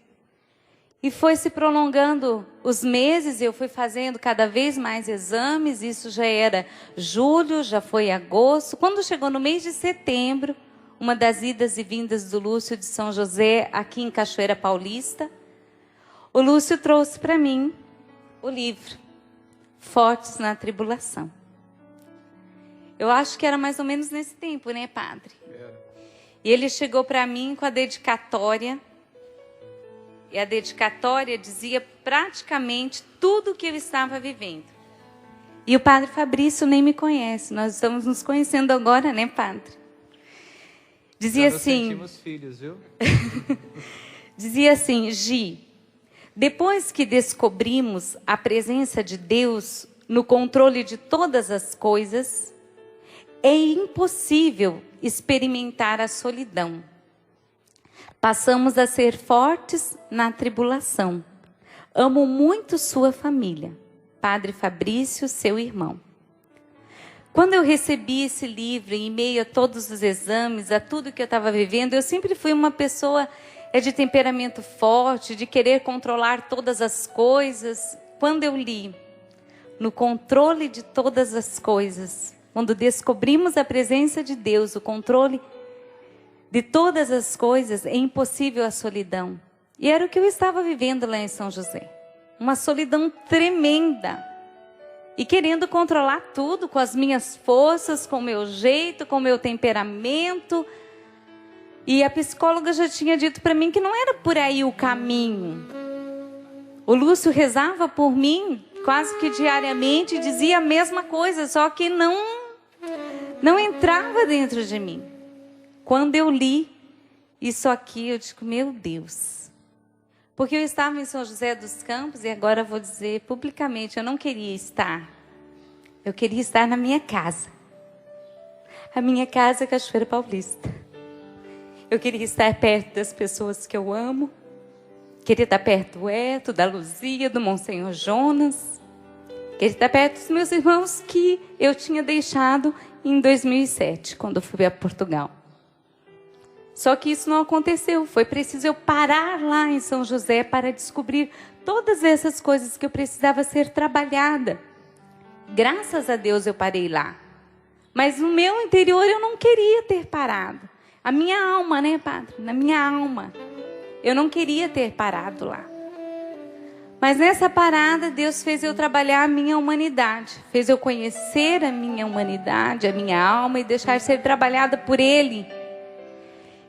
E foi se prolongando os meses, eu fui fazendo cada vez mais exames, isso já era julho, já foi agosto. Quando chegou no mês de setembro, uma das idas e vindas do Lúcio de São José, aqui em Cachoeira Paulista, o Lúcio trouxe para mim o livro, Fortes na Tribulação. Eu acho que era mais ou menos nesse tempo, né, padre? E ele chegou para mim com a dedicatória. E a dedicatória dizia praticamente tudo o que eu estava vivendo. E o padre Fabrício nem me conhece. Nós estamos nos conhecendo agora, né, padre? Dizia assim... sentimos filhos, viu? Dizia assim: Gi, depois que descobrimos a presença de Deus no controle de todas as coisas, é impossível experimentar a solidão. Passamos a ser fortes na tribulação. Amo muito sua família. Padre Fabrício, seu irmão. Quando eu recebi esse livro, em meio a todos os exames, a tudo que eu estava vivendo, eu sempre fui uma pessoa de temperamento forte, de querer controlar todas as coisas. Quando eu li, no controle de todas as coisas, quando descobrimos a presença de Deus, o controle de todas as coisas, é impossível a solidão. E era o que eu estava vivendo lá em São José. Uma solidão tremenda. E querendo controlar tudo com as minhas forças, com o meu jeito, com o meu temperamento. E a psicóloga já tinha dito para mim que não era por aí o caminho. O Lúcio rezava por mim quase que diariamente e dizia a mesma coisa, só que não entrava dentro de mim. Quando eu li isso aqui, eu digo, meu Deus. Porque eu estava em São José dos Campos, e agora eu vou dizer publicamente, eu não queria estar. Eu queria estar na minha casa. A minha casa é Cachoeira Paulista. Eu queria estar perto das pessoas que eu amo, Queria estar perto do Eto, da Luzia, do Monsenhor Jonas. Queria estar perto dos meus irmãos que eu tinha deixado em 2007, quando eu fui a Portugal. Só que isso não aconteceu. Foi preciso eu parar lá em São José para descobrir todas essas coisas que eu precisava ser trabalhada. Graças a Deus eu parei lá. Mas no meu interior eu não queria ter parado. A minha alma, né, Padre? Na minha alma. Eu não queria ter parado lá. Mas nessa parada, Deus fez eu trabalhar a minha humanidade. Fez eu conhecer a minha humanidade, a minha alma e deixar ser trabalhada por Ele.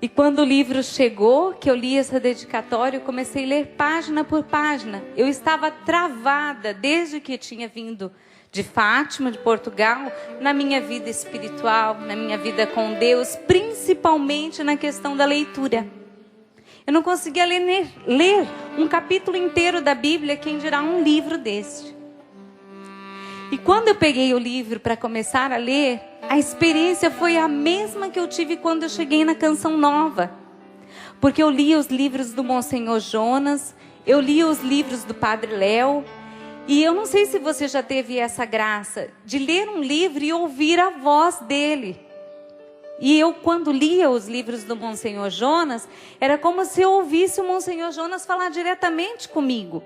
E quando o livro chegou, que eu li essa dedicatória, eu comecei a ler página por página. Eu estava travada desde que eu tinha vindo de Fátima, de Portugal, na minha vida espiritual, na minha vida com Deus, principalmente na questão da leitura. Eu não conseguia ler um capítulo inteiro da Bíblia, quem dirá um livro deste. E quando eu peguei o livro para começar a ler, a experiência foi a mesma que eu tive quando eu cheguei na Canção Nova. Porque eu li os livros do Monsenhor Jonas, eu li os livros do Padre Léo, e eu não sei se você já teve essa graça de ler um livro e ouvir a voz dele. E eu, quando lia os livros do Monsenhor Jonas, era como se eu ouvisse o Monsenhor Jonas falar diretamente comigo.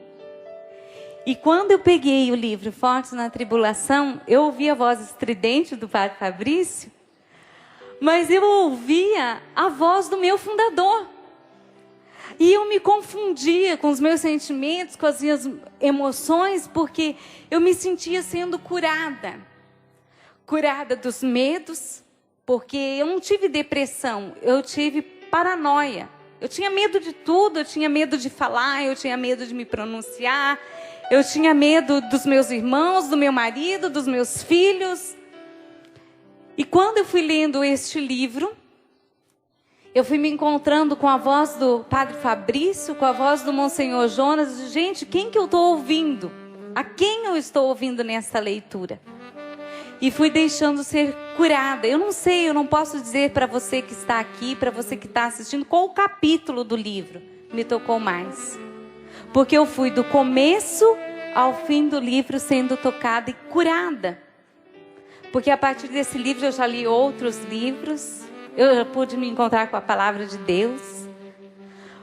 E quando eu peguei o livro Fortes na Tribulação, eu ouvi a voz estridente do Padre Fabrício, mas eu ouvia a voz do meu fundador. E eu me confundia com os meus sentimentos, com as minhas emoções, porque eu me sentia sendo curada. Curada dos medos, porque eu não tive depressão, eu tive paranoia. Eu tinha medo de tudo, eu tinha medo de falar, eu tinha medo de me pronunciar, eu tinha medo dos meus irmãos, do meu marido, dos meus filhos. E quando eu fui lendo este livro, eu fui me encontrando com a voz do Padre Fabrício, com a voz do Monsenhor Jonas. Gente, quem que eu estou ouvindo? A quem eu estou ouvindo nessa leitura? E fui deixando ser curada. Eu não sei, eu não posso dizer para você que está aqui, para você que está assistindo, qual o capítulo do livro me tocou mais. Porque eu fui do começo ao fim do livro sendo tocada e curada. Porque a partir desse livro eu já li outros livros. Eu pude me encontrar com a palavra de Deus.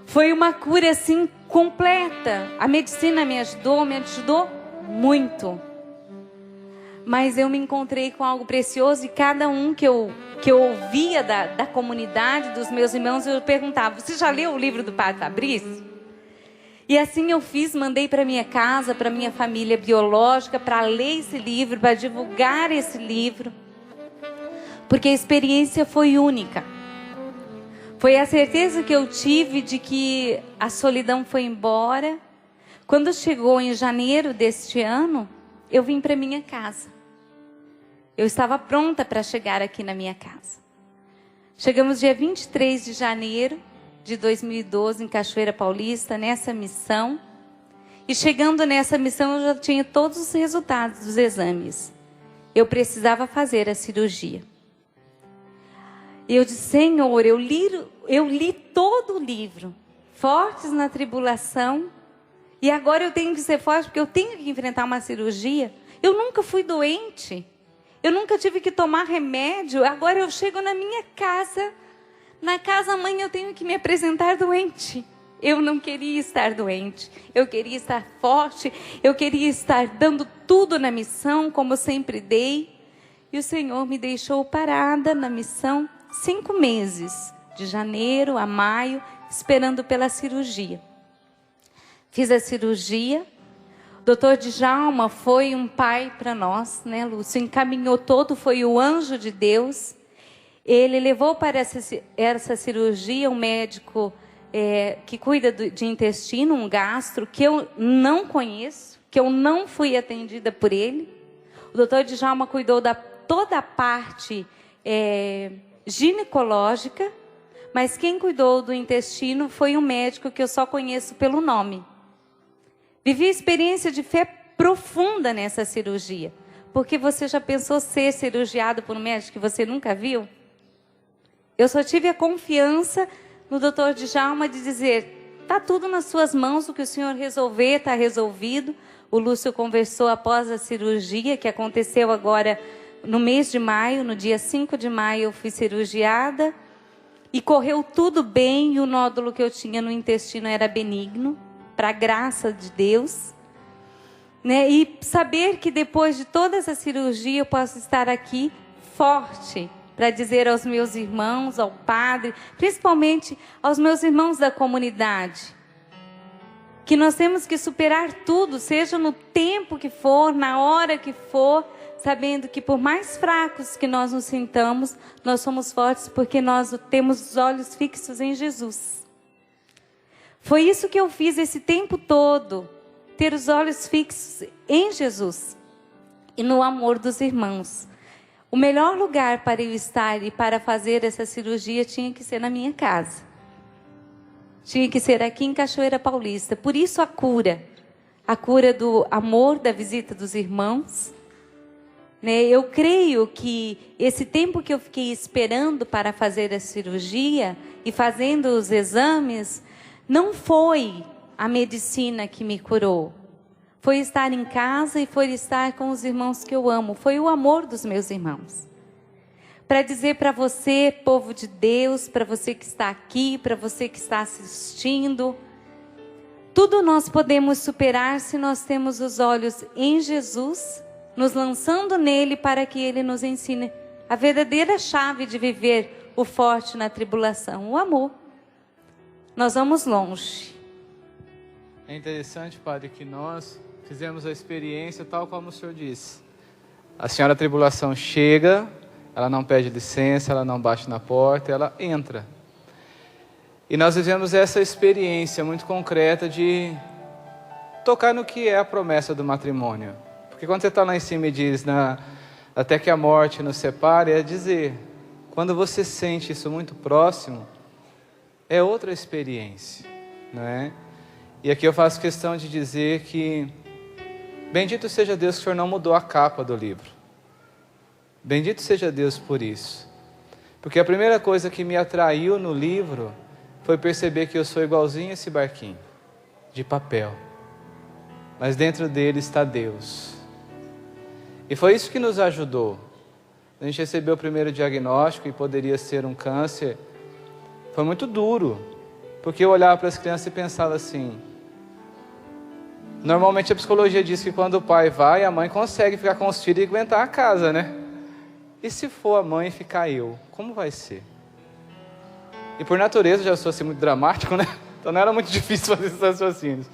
Foi uma cura assim completa. A medicina me ajudou muito. Mas eu me encontrei com algo precioso e cada um que eu ouvia da comunidade, dos meus irmãos, eu perguntava: você já leu o livro do Padre Fabrício? E assim eu fiz, mandei para minha casa, para minha família biológica, para ler esse livro, para divulgar esse livro. Porque a experiência foi única. Foi a certeza que eu tive de que a solidão foi embora. Quando chegou em janeiro deste ano, eu vim para minha casa. Eu estava pronta para chegar aqui na minha casa. Chegamos dia 23 de janeiro de 2012 em Cachoeira Paulista, nessa missão. E chegando nessa missão eu já tinha todos os resultados dos exames. Eu precisava fazer a cirurgia. E eu disse: Senhor, eu li todo o livro, Fortes na Tribulação, e agora eu tenho que ser forte porque eu tenho que enfrentar uma cirurgia. Eu nunca fui doente, eu nunca tive que tomar remédio, agora eu chego na minha casa, na casa-mãe eu tenho que me apresentar doente. Eu não queria estar doente, eu queria estar forte, eu queria estar dando tudo na missão, como eu sempre dei. E o Senhor me deixou parada na missão 5 meses, de janeiro a maio, esperando pela cirurgia. Fiz a cirurgia. O doutor Djalma foi um pai para nós, né, Lúcio? Encaminhou todo, foi o anjo de Deus. Ele levou para essa cirurgia um médico que cuida de intestino, um gastro, que eu não conheço, que eu não fui atendida por ele. O doutor Djalma cuidou da toda a parte ginecológica, mas quem cuidou do intestino foi um médico que eu só conheço pelo nome. Vivi experiência de fé profunda nessa cirurgia, porque você já pensou ser cirurgiado por um médico que você nunca viu? Eu só tive a confiança no doutor Djalma de dizer: está tudo nas suas mãos, o que o Senhor resolver está resolvido. O Lúcio conversou após a cirurgia, que aconteceu agora no mês de maio, no dia 5 de maio eu fui cirurgiada, e correu tudo bem, e o nódulo que eu tinha no intestino era benigno, para a graça de Deus. Né? E saber que depois de toda essa cirurgia eu posso estar aqui forte, para dizer aos meus irmãos, ao padre, principalmente aos meus irmãos da comunidade, que nós temos que superar tudo, seja no tempo que for, na hora que for, sabendo que por mais fracos que nós nos sintamos, nós somos fortes porque nós temos os olhos fixos em Jesus. Foi isso que eu fiz esse tempo todo, ter os olhos fixos em Jesus e no amor dos irmãos. O melhor lugar para eu estar e para fazer essa cirurgia tinha que ser na minha casa. Tinha que ser aqui em Cachoeira Paulista. Por isso a cura do amor, da visita dos irmãos. Né? Eu creio que esse tempo que eu fiquei esperando para fazer a cirurgia e fazendo os exames, não foi a medicina que me curou. Foi estar em casa e foi estar com os irmãos que eu amo. Foi o amor dos meus irmãos. Para dizer para você, povo de Deus, para você que está aqui, para você que está assistindo, tudo nós podemos superar se nós temos os olhos em Jesus, nos lançando nele para que ele nos ensine a verdadeira chave de viver o forte na tribulação, o amor. Nós vamos longe. É interessante, Padre, que nós fizemos a experiência tal como o senhor disse. A senhora tribulação chega, ela não pede licença, ela não bate na porta, ela entra. E nós vivemos essa experiência muito concreta de tocar no que é a promessa do matrimônio. Porque quando você está lá em cima e diz, até que a morte nos separe, é dizer, quando você sente isso muito próximo, é outra experiência, não é? E aqui eu faço questão de dizer que bendito seja Deus que o senhor não mudou a capa do livro. Bendito seja Deus por isso. Porque a primeira coisa que me atraiu no livro foi perceber que eu sou igualzinho a esse barquinho, de papel. Mas dentro dele está Deus. E foi isso que nos ajudou. A gente recebeu o primeiro diagnóstico e poderia ser um câncer. Foi muito duro, porque eu olhava para as crianças e pensava assim, normalmente a psicologia diz que quando o pai vai, a mãe consegue ficar com os filhos e aguentar a casa, né? E se for a mãe ficar eu, como vai ser? E por natureza, já sou assim muito dramático, né? Então não era muito difícil fazer esses raciocínios.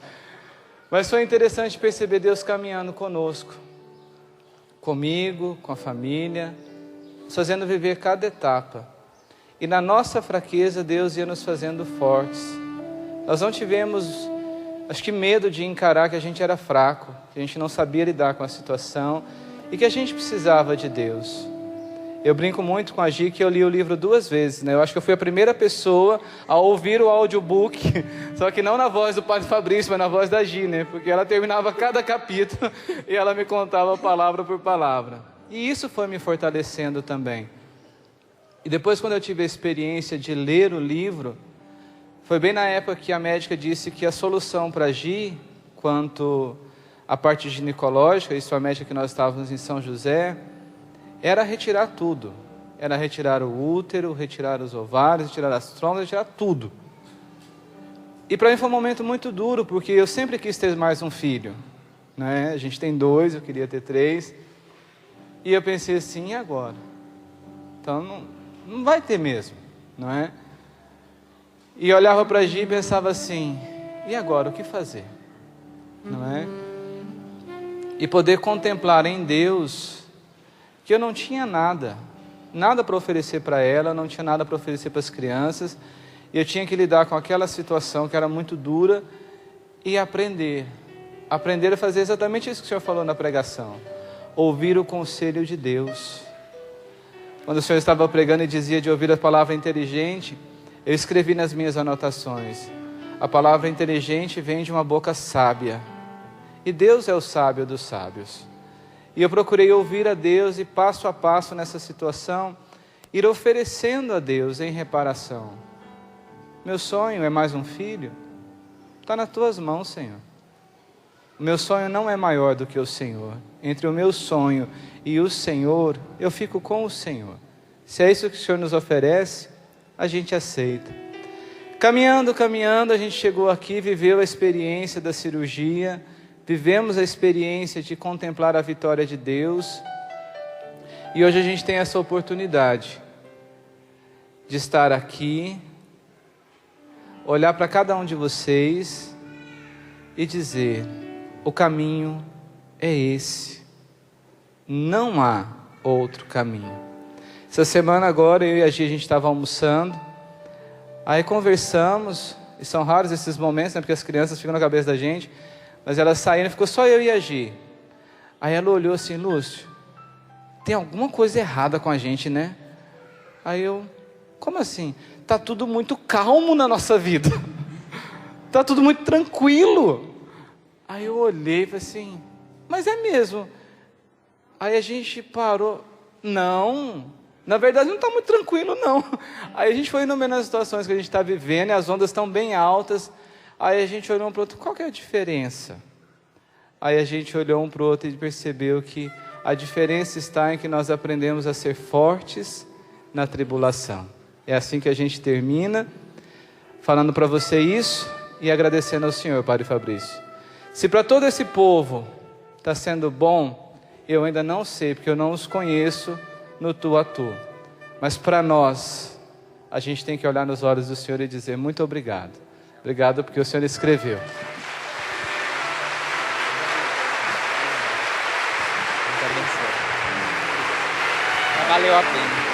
Mas foi interessante perceber Deus caminhando conosco, comigo, com a família, nos fazendo viver cada etapa. E na nossa fraqueza, Deus ia nos fazendo fortes. Nós não tivemos, acho que, medo de encarar que a gente era fraco, que a gente não sabia lidar com a situação e que a gente precisava de Deus. Eu brinco muito com a Gi que eu li o livro 2 vezes, né? Eu acho que eu fui a primeira pessoa a ouvir o audiobook, só que não na voz do Padre Fabrício, mas na voz da Gi, né? Porque ela terminava cada capítulo e ela me contava palavra por palavra. E isso foi me fortalecendo também. E depois, quando eu tive a experiência de ler o livro, foi bem na época que a médica disse que a solução para Gi, quanto à parte ginecológica, isso a médica que nós estávamos em São José, era retirar tudo. Era retirar o útero, retirar os ovários, retirar as trompas, retirar tudo. E para mim foi um momento muito duro, porque eu sempre quis ter mais um filho, né? A gente tem 2, eu queria ter 3. E eu pensei assim, e agora? Então não vai ter mesmo, não é? E eu olhava para a Gi e pensava assim, e agora, o que fazer? Não é? E poder contemplar em Deus que eu não tinha nada para oferecer para ela, não tinha nada para oferecer para as crianças, e eu tinha que lidar com aquela situação que era muito dura e aprender a fazer exatamente isso que o senhor falou na pregação, ouvir o conselho de Deus. Quando o senhor estava pregando e dizia de ouvir a palavra inteligente, eu escrevi nas minhas anotações, a palavra inteligente vem de uma boca sábia, e Deus é o sábio dos sábios. E eu procurei ouvir a Deus e passo a passo nessa situação, ir oferecendo a Deus em reparação. Meu sonho é mais um filho, está nas tuas mãos, Senhor. O meu sonho não é maior do que o Senhor. Entre o meu sonho e o Senhor, eu fico com o Senhor. Se é isso que o Senhor nos oferece, a gente aceita. Caminhando, a gente chegou aqui, viveu a experiência da cirurgia, vivemos a experiência de contemplar a vitória de Deus. E hoje a gente tem essa oportunidade de estar aqui, olhar para cada um de vocês e dizer: o caminho é esse, não há outro caminho. Essa semana agora eu e a gente estava almoçando, aí conversamos, e são raros esses momentos, né, porque as crianças ficam na cabeça da gente, mas elas saíram, ficou só eu e a Gi. Aí ela olhou assim: Lúcio, tem alguma coisa errada com a gente, né? Aí eu: como assim? Tá tudo muito calmo na nossa vida. Tá tudo muito tranquilo. Aí eu olhei e falei assim: mas é mesmo? Aí a gente parou: não, na verdade não está muito tranquilo não. Aí a gente foi enumerando as situações que a gente está vivendo, e as ondas estão bem altas. Aí a gente olhou um para o outro: qual que é a diferença? Aí a gente olhou um para o outro e percebeu que a diferença está em que nós aprendemos a ser fortes na tribulação. É assim que a gente termina, falando para você isso e agradecendo ao Senhor, Padre Fabrício. Se para todo esse povo está sendo bom, eu ainda não sei, porque eu não os conheço no tu a tu. Mas para nós, a gente tem que olhar nos olhos do Senhor e dizer: muito obrigado. Obrigado porque o Senhor escreveu. Valeu a pena.